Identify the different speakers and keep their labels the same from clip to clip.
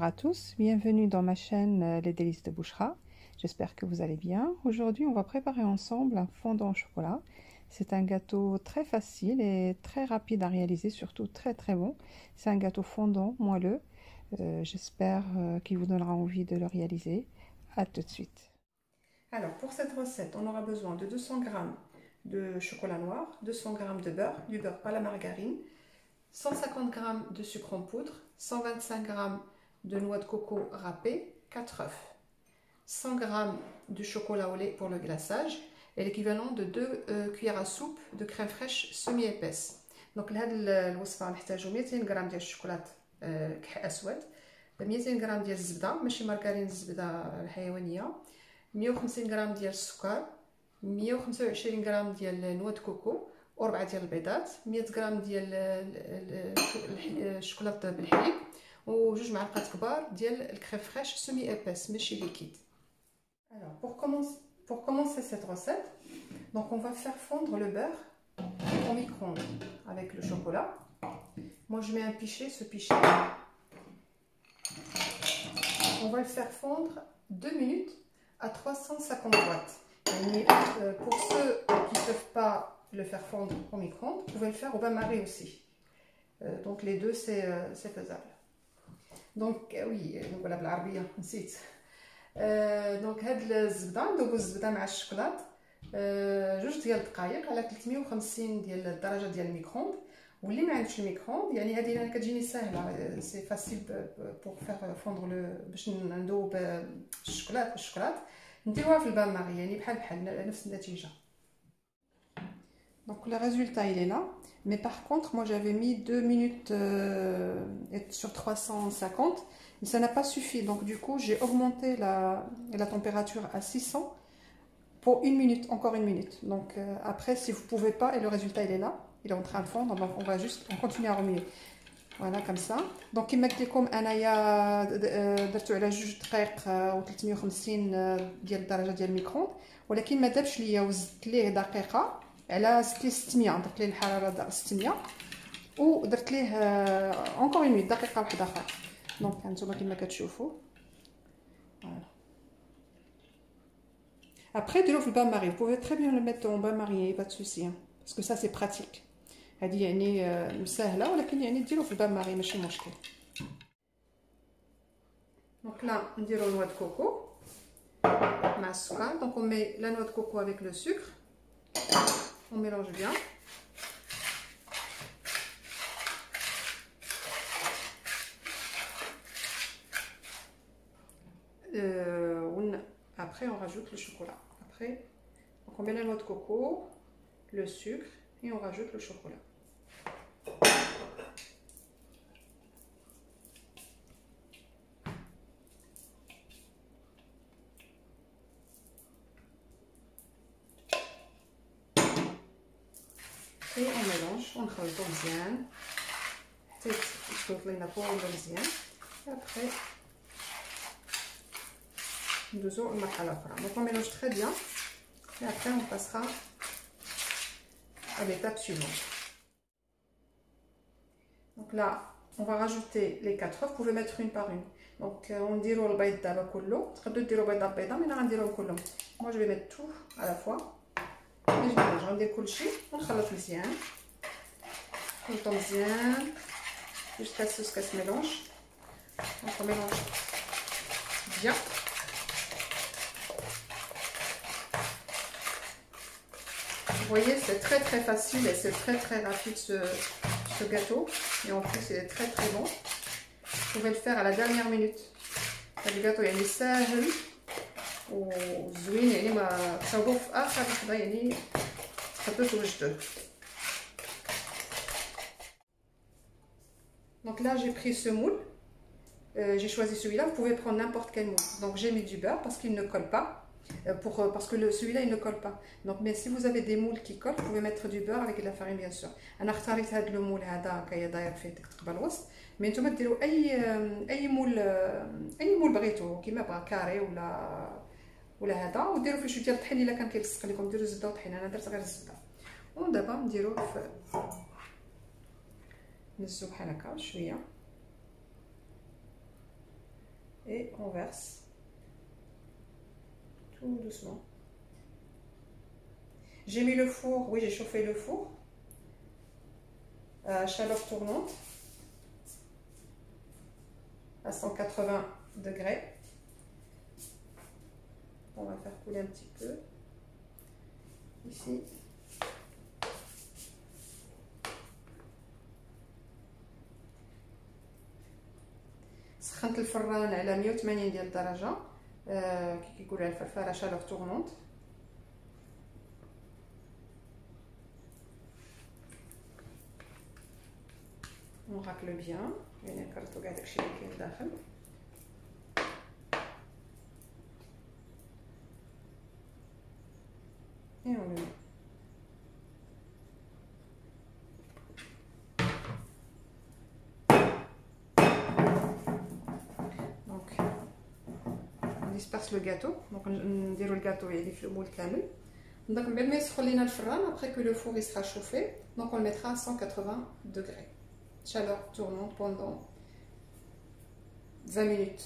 Speaker 1: Bonjour à tous, bienvenue dans ma chaîne Les Délices de Bouchra. J'espère que vous allez bien. Aujourd'hui, on va préparer ensemble un fondant au chocolat. C'est un gâteau très facile et très rapide à réaliser, surtout très bon. C'est un gâteau fondant, moelleux. J'espère qu'il vous donnera envie de le réaliser. À tout de suite. Alors, pour cette recette, on aura besoin de 200 g de chocolat noir, 200 g de beurre, du beurre pas la margarine, 150 g de sucre en poudre, 125 g de noix de coco râpée, 4 œufs, 100 g de chocolat au lait pour le glaçage et l'équivalent de 2 cuillères à soupe de crème fraîche semi-épaisse. Donc لهذا الوصفه نحتاجو 200 g ديال الشوكولات كحل اسود، 200 g ديال الزبده ماشي مارغرين، الزبده الحيوانيه، 150 g ديال السكر، 125 g ديال نواه كوكو و4 ديال البيضات، 100 غرام ديال الشوكولاته بالحليب وجوج معلقات كبار ديال الكريم فريش سيمي ايباس ماشي ليكيد. Alors pour commencer cette recette, donc on va faire fondre le beurre au micro-ondes avec le chocolat. Moi je mets un pichet, ce pichet on va le faire fondre 2 minutes à 350 watts. Pour ceux qui ne peuvent pas le faire fondre au micro-ondes, vous pouvez le faire au bain-marie aussi. Donc les deux c'est faisable. Donc oui, voilà بالعربية نسيت. دونك هاد الزبدة ندوبو الزبدة مع الشوكولات جوج ديال الدقائق على 350 ديال الدرجة ديال الميكرووند. واللي ما عندوش الميكرووند يعني هذه انا كتجيني ساهله، سي فاسيل بور فيغ فوندر باش ندوب الشوكولات نديروها في البان ماري، يعني بحال نفس النتيجه. Donc le résultat il est là, mais par contre moi j'avais mis 2 minutes sur 350, mais ça n'a pas suffi, donc du coup j'ai augmenté la température à 600 pour 1 minute, encore 1 minute. Donc après si vous pouvez pas, et le résultat il est là, il est en train de fondre, donc on continue à remuer. Voilà comme ça. Donc كما قلت لكم انايا درتو على 2 دقائق و 350 ديال الدرجه ديال الميكرووند، ولكن ما دابش ليا وزدت ليه دقيقه على زدت ليه 600، درت ليه الحراره 600 ودرت ليه encore 1 minute، دقيقه واحده اخرى. دونك هانتوما كما كتشوفوا فوالا. Après ديرو في البان ماري، vous pouvez très bien le mettre en bain marie, pas de souci, parce que ça c'est pratique. هذه يعني سهله، ولكن يعني ديرو في البان ماري ماشي مشكل. دونك لا نديرو نواه de coco مع السكر. دونك on met la noix de coco avec le sucre, on mélange bien. Après on rajoute le chocolat. Après donc on met la noix de coco, le sucre et on rajoute le chocolat. Et on mélange, on نخلطو مزيان حتى يخلط لينا كله مزيان. Après ندوزو للمرحله الاخرى. Donc on mélange très bien et après on passera à l'étape suivante. Donc là on va rajouter les 4 œufs, vous pouvez mettre une par une. Donc on نديرو البيض دابا كله، تقدروا ديروا بيضه بيضه، mais انا غنديرهم كلهم. Moi je vais mettre tout à la fois. غندير كلشي ونخلط مزيان، نخلطو مزيان jusqu'à ce que ça se mélange. Donc on mélange bien. Vous voyez, c'est très facile et c'est très rapide ce gâteau, et en plus il est très bon. Vous pouvez le faire à la dernière minute. Le gâteau يعني ساهل وزوين، يعني ما تصاوبوه في اخر لحظه، يعني تقدروا توجدوه. Donc là j'ai pris ce moule, j'ai choisi celui-là, vous pouvez prendre n'importe quel moule. Donc j'ai mis du beurre parce qu'il ne colle pas, parce que celui-là il ne colle pas. Donc mais si vous avez des moules qui collent, vous pouvez mettre du beurre avec de la farine bien sûr. انا اختاريت هذا المول هذا كي داير فيه تقطب الوسط، مي نتوما ديروا اي مول بغيتو كيما بغا كاري ولا هذا، وديروا فيه شويه ديال الطحين الا كان كيلصق لكم، ديروا زبده وطحين، انا درت غير الزبده. ودابا نديروه في نزو بحال هكا شويه et on verse tout doucement. J'ai mis le four, oui j'ai chauffé le four à chaleur tournante à 180 degrés. On va faire couler un petit peu ici. سخنت الفران على 180 ديال الدرجه كي كيقولوا على الفرفاره شالور تورنونت. on racle bien يعني نكرطو كاع داكشي اللي كاين داخل. et on le met. disperse le gâteau, donc on déroule le gâteau et les moule كامل. Donc même يسخن لينا الفران après que le four il sera chauffé, donc on le mettra à 180 degrés, chaleur tournante pendant 20 minutes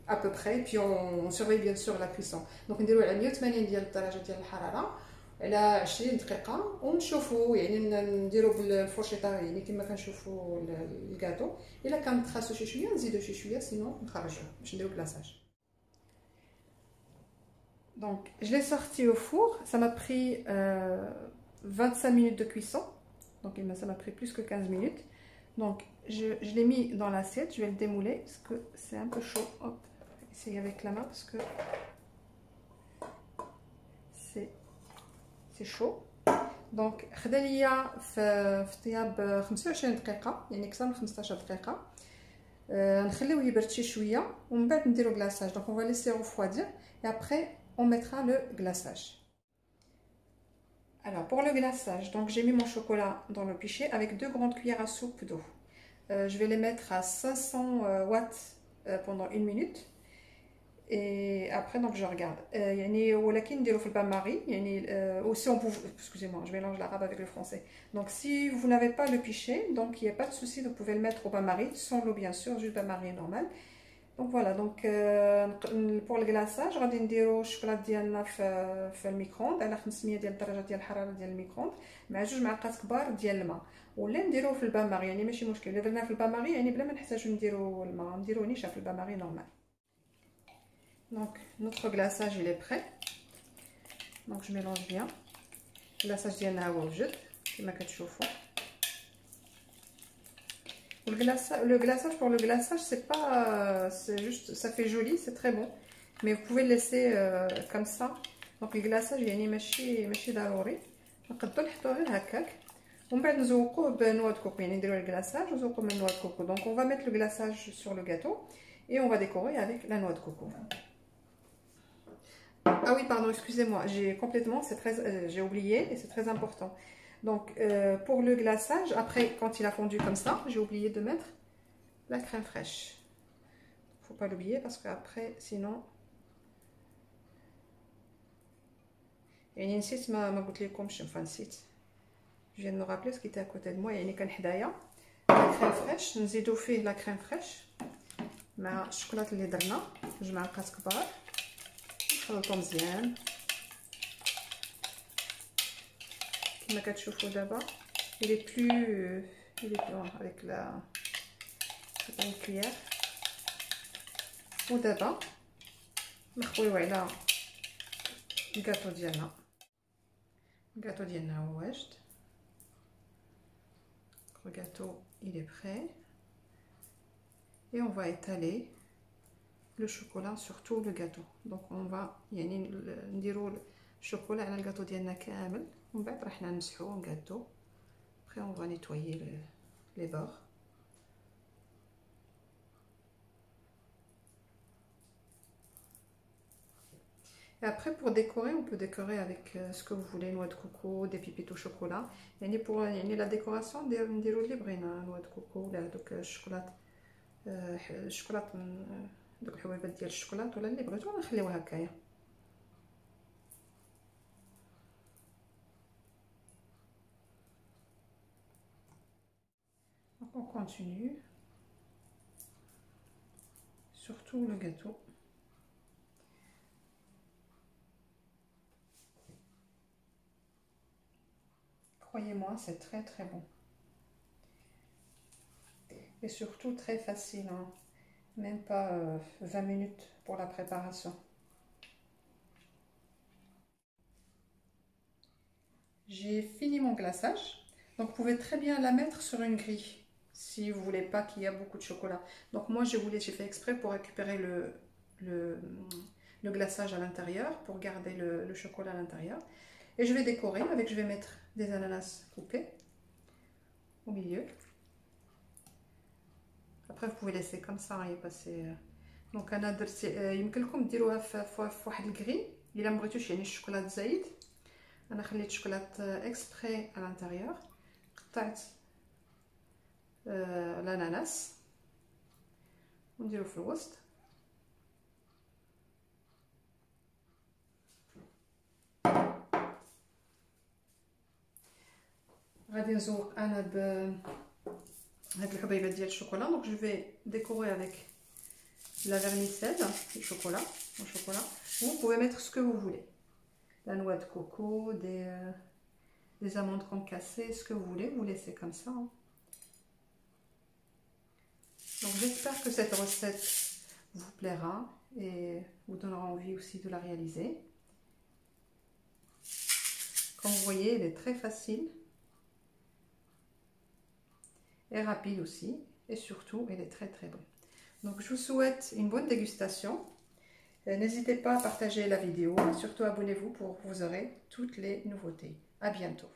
Speaker 1: à peu près, puis on surveille bien sûr la cuisson. donc نديرو على 180 ديال الدرجه ديال الحراره على 20 دقيقه ونشوفوا يعني نديرو بالفرشيطه يعني كما كنشوفوا الكاطو. الا كان تخاسو شي شويه نزيدو شي شويه سينو نخرجوه باش نديرو كلاصاج. Donc, je l'ai sorti au four, ça m'a pris 25 minutes de cuisson, donc ça m'a pris plus que 15 minutes. Donc, je l'ai mis dans l'assiette, je vais le démouler parce que c'est un peu chaud. Hop, essayez avec la main parce que c'est chaud. Donc, خدا ليا في طياب 25 دقيقة يعني أكثر من 15 دقيقة. نخليوه يبرد شي شوية ومن بعد نديرو glaçage. Donc, on va laisser refroidir et après on mettra le glaçage. Alors pour le glaçage, donc j'ai mis mon chocolat dans le pichet avec 2 grandes cuillères à soupe d'eau. Je vais les mettre à 500 watts pendant 1 minute. Et après donc je regarde. يعني ولكن نديرو في البان-marie يعني aussi on peut, excusez-moi, je mélange l'arabe avec le français. Donc si vous n'avez pas le pichet, donc il n'y a pas de souci, vous pouvez le mettre au bain-marie sans l'eau bien sûr, juste bain-marie normal. Donc voilà, donc pour le glaçage غادي نديرو الشوكولات ديالنا في الميكرووند على 500 ديال الدرجه ديال الحراره ديال الميكرووند مع 2 معالق كبار ديال الماء، ولا نديروه في البان-marie يعني ماشي مشكل. الا درناه في البان-marie يعني بلا ما نحتاجو نديرو الماء نديرو نيشان في البان-marie normal. Donc notre glaçage il est prêt. Donc je mélange bien. الغلاçage ديالنا هو وجد كما كتشوفوا. Le glaçage, pour le glaçage, c'est pas, c'est juste, ça fait joli, c'est très bon, mais vous pouvez le laisser comme ça. Donc le glaçage, يعني ماشي ضروري، نقدروا نحطوه غير هكاك، ومن بعد نزوقوه بنوع دو كوكو، يعني نديروا الغلاçage ونزوقوه بالنوع دو كوكو. Donc on va mettre le glaçage sur le gâteau et on va décorer avec la noix de coco. Ah oui, pardon, excusez-moi, j'ai oublié et c'est très important. Donc pour le glaçage, après quand il a fondu comme ça, j'ai oublié de mettre la crème fraîche. Faut pas l'oublier parce qu'après sinon يعني نسيت ما قلت لكمش، enfin نسيت. Je viens de me rappeler ce qui était à côté de moi. يعني كان حدايا la crème fraîche، نزيدو فيه la crème fraîche مع الشوكولات اللي درنا 2 معالق كبار، نخلطو مزيان كما كتشوفوا دابا. il est plus avec la cuillère. ودابا نخويو على الكاطو ديالنا. الكاطو ديالنا هو واجد. Le gâteau il est prêt et on va étaler le chocolat sur tout le gâteau. Donc on va يعني نديرو الشوكولا على الكاطو ديالنا كامل ومن بعد راح نمسحوه ونقادو. Après on va nettoyer les bords. Et après pour décorer, on peut décorer avec ce que vous voulez, noix de coco, des pépites au chocolat. يعني pour يعني la décoration نديرو اللي بغينا، noix de coco ولا دوك الشوكولات دوك الحبيبات ديال الشوكولات ولا اللي بغيتو نخليوها هكايا. Donc on continue surtout le gâteau. Croyez-moi, c'est très très bon. Et surtout très facile, hein. Même pas 20 minutes pour la préparation. J'ai fini mon glaçage. Donc vous pouvez très bien la mettre sur une grille si vous voulez pas qu'il y ait beaucoup de chocolat. Donc moi j'ai fait exprès pour récupérer le glaçage à l'intérieur, pour garder le chocolat à l'intérieur. Et je vais décorer avec, je vais mettre des ananas coupés au milieu. Après vous pouvez laisser comme ça et passer. Donc انا درت يمكن لكم ديروها في واحد الكري الا ما بغيتوش يعني الشوكولاط زايد. انا خليت شوكولاط اكسبري à l'intérieur. قطعت الاناناس ونديرو في الوسط. غادي نزوق انا هاد الحبيبات ديال الشوكولا. دونك جو في décorer avec la vermicelle du chocolat au chocolat. Vous pouvez mettre ce que vous voulez, la noix de coco, des amandes concassées, ce que vous voulez, vous laissez comme ça, hein. Donc j'espère que cette recette vous plaira et vous donnera envie aussi de la réaliser. Comme vous voyez, elle est très facile et rapide aussi, et surtout elle est très très bonne. Donc je vous souhaite une bonne dégustation. N'hésitez pas à partager la vidéo, surtout abonnez-vous pour vous aurez toutes les nouveautés. À bientôt.